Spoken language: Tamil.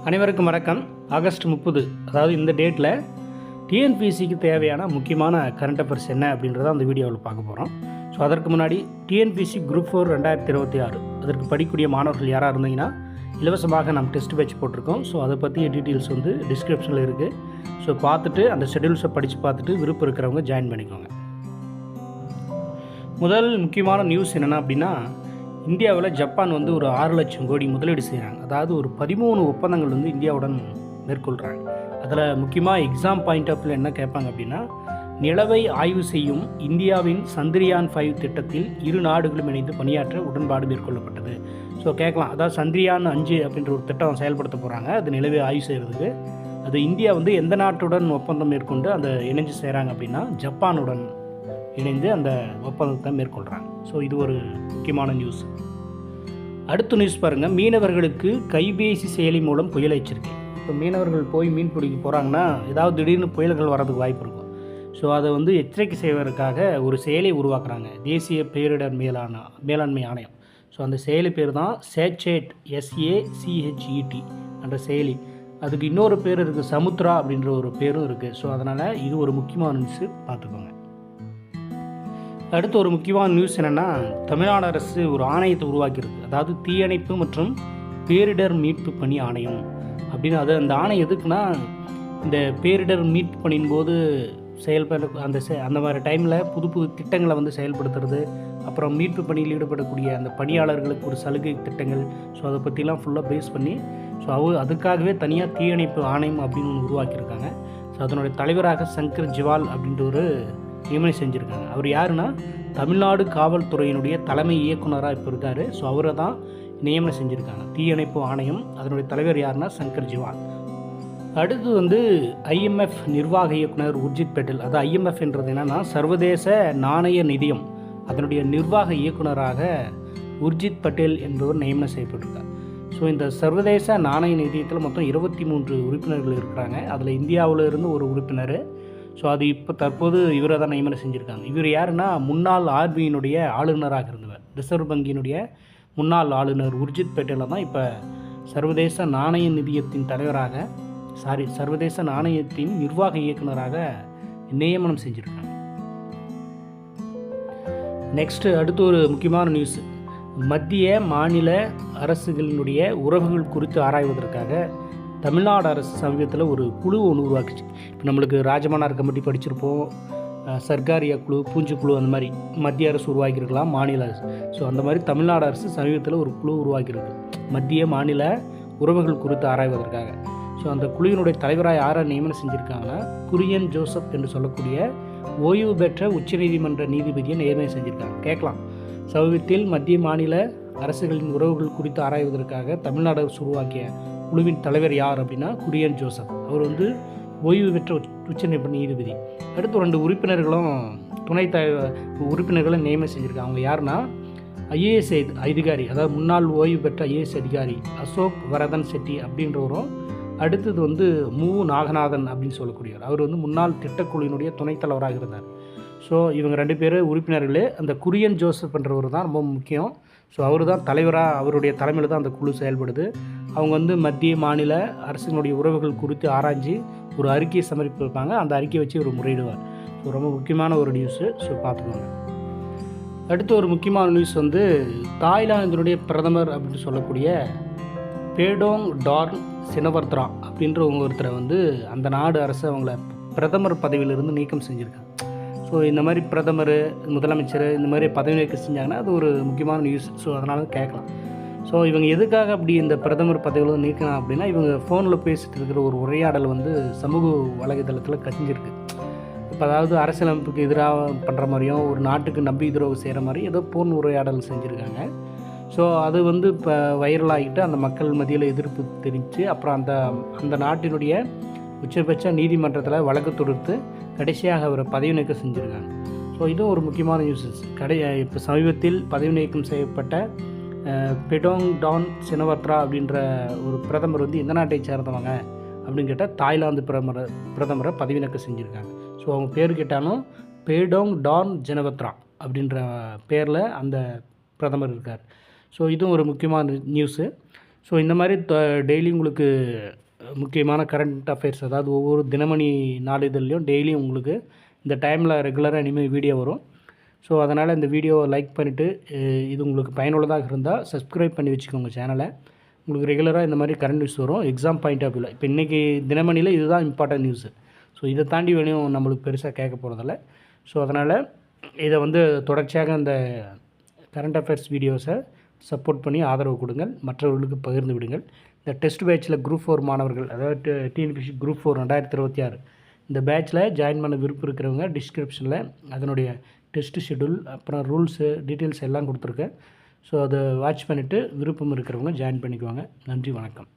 அனைவருக்கும் வணக்கம். ஆகஸ்ட் 30 அதாவது இந்த டேட்டில் டிஎன்பிஎஸ்சிக்கு தேவையான முக்கியமான கரண்ட் அஃபேர்ஸ் என்ன அப்படின்றத அந்த வீடியோவில் பார்க்க போகிறோம். ஸோ அதற்கு முன்னாடி டிஎன்பிஎஸ்சி குரூப் 4 2026 அதற்கு படிக்கக்கூடிய மாணவர்கள் யாராக இருந்தீங்கன்னா இலவசமாக நம்ம டெஸ்ட் பேட்ச் போட்டிருக்கோம். ஸோ அதை பற்றிய டீட்டெயில்ஸ் வந்து டிஸ்கிரிப்ஷனில் இருக்குது. ஸோ பார்த்துட்டு அந்த ஷெடியூல்ஸை படித்து பார்த்துட்டு விருப்பம் இருக்கிறவங்க ஜாயின் பண்ணிக்கோங்க. முதல் முக்கியமான நியூஸ் என்னென்னா அப்படின்னா, இந்தியாவில் ஜப்பான் வந்து ஒரு 6 லட்சம் கோடி முதலீடு செய்கிறாங்க. அதாவது ஒரு 13 ஒப்பந்தங்கள் வந்து இந்தியாவுடன் மேற்கொள்கிறாங்க. அதில் முக்கியமாக எக்ஸாம் பாயிண்ட் ஆஃப் வியூ என்ன கேட்பாங்க அப்படின்னா, நிலவை ஆய்வு செய்யும் இந்தியாவின் சந்திரயான் 5 திட்டத்தில் இரு நாடுகளும் இணைந்து பணியாற்ற உடன்பாடு மேற்கொள்ளப்பட்டது. ஸோ கேட்கலாம், அதாவது சந்திரயான் 5 அப்படின்ற ஒரு திட்டம் செயல்படுத்த போகிறாங்க. அது நிலவை ஆய்வு செய்கிறதுக்கு. அது இந்தியா வந்து எந்த நாட்டுடன் ஒப்பந்தம் மேற்கொண்டு அந்த இணைஞ்சு செய்கிறாங்க அப்படின்னா, ஜப்பானுடன் இணைந்து அந்த ஒப்பந்தத்தை மேற்கொள்கிறாங்க. ஸோ இது ஒரு முக்கியமான நியூஸ். அடுத்த நியூஸ் பாருங்கள், மீனவர்களுக்கு கைபேசி செயலி மூலம் புயல் எச்சரிக்கை. இப்போ மீனவர்கள் போய் மீன் பிடிக்க போகிறாங்கன்னா ஏதாவது திடீர்னு புயல்கள் வர்றதுக்கு வாய்ப்பு இருக்கும். ஸோ அதை வந்து எச்சரிக்கை செய்வதற்காக ஒரு செயலியை உருவாக்குறாங்க, தேசிய பேரிடர் மேலாண்மை ஆணையம். ஸோ அந்த செயலி பேர் தான் சேச்சேட், SACHET என்ற செயலி. அதுக்கு இன்னொரு பேர் இருக்குது, சமுத்ரா அப்படின்ற ஒரு பேரும் இருக்குது. ஸோ அதனால் இது ஒரு முக்கியமான நியூஸு, பார்த்துக்கோங்க. அடுத்து ஒரு முக்கியமான நியூஸ் என்னென்னா, தமிழ்நாடு அரசு ஒரு ஆணையத்தை உருவாக்கியிருக்கு. அதாவது தீயணைப்பு மற்றும் பேரிடர் மீட்பு பணி ஆணையம் அப்படின்னு. அது அந்த ஆணையம் எதுக்குன்னா, இந்த பேரிடர் மீட்பு பணியின் போது செயல்பட அந்த மாதிரி டைமில் புது புது திட்டங்களை வந்து செயல்படுத்துறது, அப்புறம் மீட்பு பணியில் ஈடுபடக்கூடிய அந்த பணியாளர்களுக்கு ஒரு சலுகை திட்டங்கள். ஸோ அதை பற்றிலாம் ஃபுல்லாக பேஸ் பண்ணி ஸோ அதுக்காகவே தனியாக தீயணைப்பு ஆணையம் அப்படின்னு ஒன்று உருவாக்கியிருக்காங்க. ஸோ அதனுடைய தலைவராக சங்கர் ஜிவால் அப்படின்ற ஒரு நியமனம் செஞ்சுருக்காங்க. அவர் யாருன்னா, தமிழ்நாடு காவல்துறையினுடைய தலைமை இயக்குனராக இப்போ இருக்கார். ஸோ அவரை தான் நியமனம் செஞ்சுருக்காங்க, தீயணைப்பு ஆணையம். அதனுடைய தலைவர் யாருன்னா சங்கர் ஜிவால். அடுத்து வந்து IMF நிர்வாக இயக்குனர் உர்ஜித் பட்டேல். அது IMFன்றது என்னென்னா, சர்வதேச நாணய நிதியம். அதனுடைய நிர்வாக இயக்குனராக உர்ஜித் பட்டேல் என்பவர் நியமனம் செய்யப்பட்டிருக்கார். ஸோ இந்த சர்வதேச நாணய நிதியத்தில் மொத்தம் 23 உறுப்பினர்கள் இருக்கிறாங்க. அதில் இந்தியாவில் இருந்து ஒரு உறுப்பினர். ஸோ அது இப்போ தற்போது இவரை தான் நியமனம் செஞ்சுருக்காங்க. இவர் யாருன்னா, முன்னாள் RBIயினுடைய ஆளுநராக இருந்தவர், ரிசர்வ் வங்கியினுடைய முன்னாள் ஆளுநர் உர்ஜித் பட்டேலை தான் இப்போ சர்வதேச நாணய நிதியத்தின் தலைவராக சர்வதேச நாணயத்தின் நிர்வாக இயக்குனராக நியமனம் செஞ்சுருக்காங்க. நெக்ஸ்ட்டு அடுத்து ஒரு முக்கியமான நியூஸ், மத்திய மாநில அரசுகளினுடைய உறவுகள் குறித்து ஆராய்வதற்காக தமிழ்நாடு அரசு சமீபத்தில் ஒரு குழு ஒன்று உருவாக்குச்சு. இப்போ நம்மளுக்கு ராஜமன்னார் கமிட்டி படிச்சிருப்போம், சர்க்காரியா குழு, பூஞ்சு குழு, அந்த மாதிரி மத்திய அரசு உருவாக்கியிருக்கலாம், மாநில அரசு. ஸோ அந்த மாதிரி தமிழ்நாடு அரசு சமீபத்தில் ஒரு குழு உருவாக்கியிருக்கு, மத்திய மாநில உறவுகள் குறித்து ஆராய்வதற்காக. ஸோ அந்த குழுவினுடைய தலைவராக யாரை நியமனம் செஞ்சுருக்காங்கன்னா, குரியன் ஜோசப் என்று சொல்லக்கூடிய ஓய்வு பெற்ற உச்சநீதிமன்ற நீதிபதியை நியமனம் செஞ்சுருக்காங்க. கேட்கலாம், சமீபத்தில் மத்திய மாநில அரசுகளின் உறவுகள் குறித்து ஆராய்வதற்காக தமிழ்நாடு அரசு உருவாக்கிய குழுவின் தலைவர் யார் அப்படின்னா, குரியன் ஜோசப். அவர் வந்து ஓய்வு பெற்ற உச்சநீதிமன்ற நீதிபதி. அடுத்து 2 உறுப்பினர்களும் உறுப்பினர்களை நியமனம் செஞ்சுருக்காங்க. அவங்க யாருன்னா, IAS அதிகாரி, அதாவது முன்னாள் ஓய்வு பெற்ற IAS அதிகாரி அசோக் வரதன் செட்டி அப்படின்றவரும், அடுத்தது வந்து நாகநாதன் அப்படின்னு சொல்லக்கூடியவர். அவர் வந்து முன்னாள் திட்டக்குழுவினுடைய துணைத் தலைவராக இருந்தார். ஸோ இவங்க 2 பேர் உறுப்பினர்களே. அந்த குரியன் ஜோசப் என்றவர் தான் ரொம்ப முக்கியம். ஸோ அவர் தான் தலைவராக, அவருடைய தலைமையில் தான் அந்த குழு செயல்படுது. அவங்க வந்து மத்திய மாநில அரசுகளுடைய உறவுகள் குறித்து ஆராய்ச்சி ஒரு அறிக்கையை சமர்ப்பிப்பாங்க. அந்த அறிக்கையை வச்சு ஒரு முறையிடுவார். ஸோ ரொம்ப முக்கியமான ஒரு நியூஸு. ஸோ பார்த்துக்கோங்க. அடுத்து ஒரு முக்கியமான நியூஸ் வந்து, தாய்லாந்தினுடைய பிரதமர் அப்படின்னு சொல்லக்கூடிய பேடோங் டார்ன் சினவர்த்ரா அப்படின்ற ஒருத்தரை வந்து அந்த நாடு அரசு அவங்கள பிரதமர் பதவியிலிருந்து நீக்கம் செஞ்சுருக்காங்க. ஸோ இந்த மாதிரி பிரதமர், முதலமைச்சர் இந்த மாதிரி பதவி நீக்கம் செஞ்சாங்கன்னா அது ஒரு முக்கியமான நியூஸ். ஸோ அதனால கேட்கலாம். ஸோ இவங்க எதுக்காக அப்படி இந்த பிரதமர் பதவியில் நீக்கலாம் அப்படின்னா, இவங்க ஃபோனில் பேசிகிட்டு இருக்கிற ஒரு உரையாடல் வந்து சமூக வலைதளத்தில் கசிஞ்சிருக்கு. இப்போ அதாவது அரசியலமைப்புக்கு எதிராக பண்ணுற மாதிரியும், ஒரு நாட்டுக்கு நம்பி துரோகம் செய்கிற மாதிரி ஏதோ போன் உரையாடல் செஞ்சுருக்காங்க. ஸோ அது வந்து இப்போ வைரலாகிட்டு அந்த மக்கள் மத்தியில் எதிர்ப்பு தெரிவித்து, அப்புறம் அந்த நாட்டினுடைய உச்சபட்ச நீதிமன்றத்தில் வழக்கு தொடுத்து கடைசியாக அவரை பதவி நீக்கம் செஞ்சுருக்காங்க. ஸோ இதுவும் ஒரு முக்கியமான நியூஸஸ். இப்போ சமீபத்தில் பதவி நீக்கம் செய்யப்பட்ட பெடோங் டான் சினவர்த்ரா அப்படின்ற ஒரு பிரதமர் வந்து எந்த நாட்டை சேர்ந்தவங்க அப்படின்னு கேட்டால், தாய்லாந்து பிரதமரை பதவி நீக்கம் செஞ்சுருக்காங்க. ஸோ அவங்க பேர் கேட்டாலும் பேடோங் டான் ஜெனவத்ரா அப்படின்ற பேரில் அந்த பிரதமர் இருக்கார். ஸோ இதுவும் ஒரு முக்கியமான நியூஸு. ஸோ இந்த மாதிரி டெய்லி உங்களுக்கு முக்கியமான கரண்ட் அஃபேர்ஸ், அதாவது ஒவ்வொரு தினமணி நாளிதழ்லையும் டெய்லியும் உங்களுக்கு இந்த டைமில் ரெகுலராக இனிமேல் வீடியோ வரும். ஸோ அதனால் இந்த வீடியோவை லைக் பண்ணிவிட்டு, இது உங்களுக்கு பயனுள்ளதாக இருந்தால் சப்ஸ்கிரைப் பண்ணி வச்சுக்கோங்க சேனலை. உங்களுக்கு ரெகுலராக இந்த மாதிரி கரண்ட் நியூஸ் வரும் எக்ஸாம் பாயிண்ட் ஆஃப் வியூவில். இப்போ இன்றைக்கி தினமணியில் இதுதான் இம்பார்ட்டன்ட் நியூஸு. ஸோ இதை தாண்டி வேணும் நம்மளுக்கு பெருசாக கேட்க போகிறதில்ல. ஸோ அதனால் இதை வந்து தொடர்ச்சியாக இந்த கரண்ட் அஃபேர்ஸ் வீடியோஸை சப்போர்ட் பண்ணி ஆதரவு கொடுங்கள், மற்றவர்களுக்கு பகிர்ந்து விடுங்கள். இந்த டெஸ்ட் பேட்சில் குரூப் 4 மாணவர்கள், அதாவது டிஎன்பிஎஸ்சி குரூப் 4 2026 இந்த பேட்சில் ஜாயின் பண்ண விருப்பம் இருக்கிறவங்க டிஸ்கிரிப்ஷனில் அதனுடைய டெஸ்ட் ஷெட்யூல் அப்புறம் ரூல்ஸு டீட்டெயில்ஸ் எல்லாம் கொடுத்துருக்கேன். ஸோ அதை வாட்ச் பண்ணிவிட்டு விருப்பம் இருக்கிறவங்க ஜாயின் பண்ணிக்குவாங்க. நன்றி, வணக்கம்.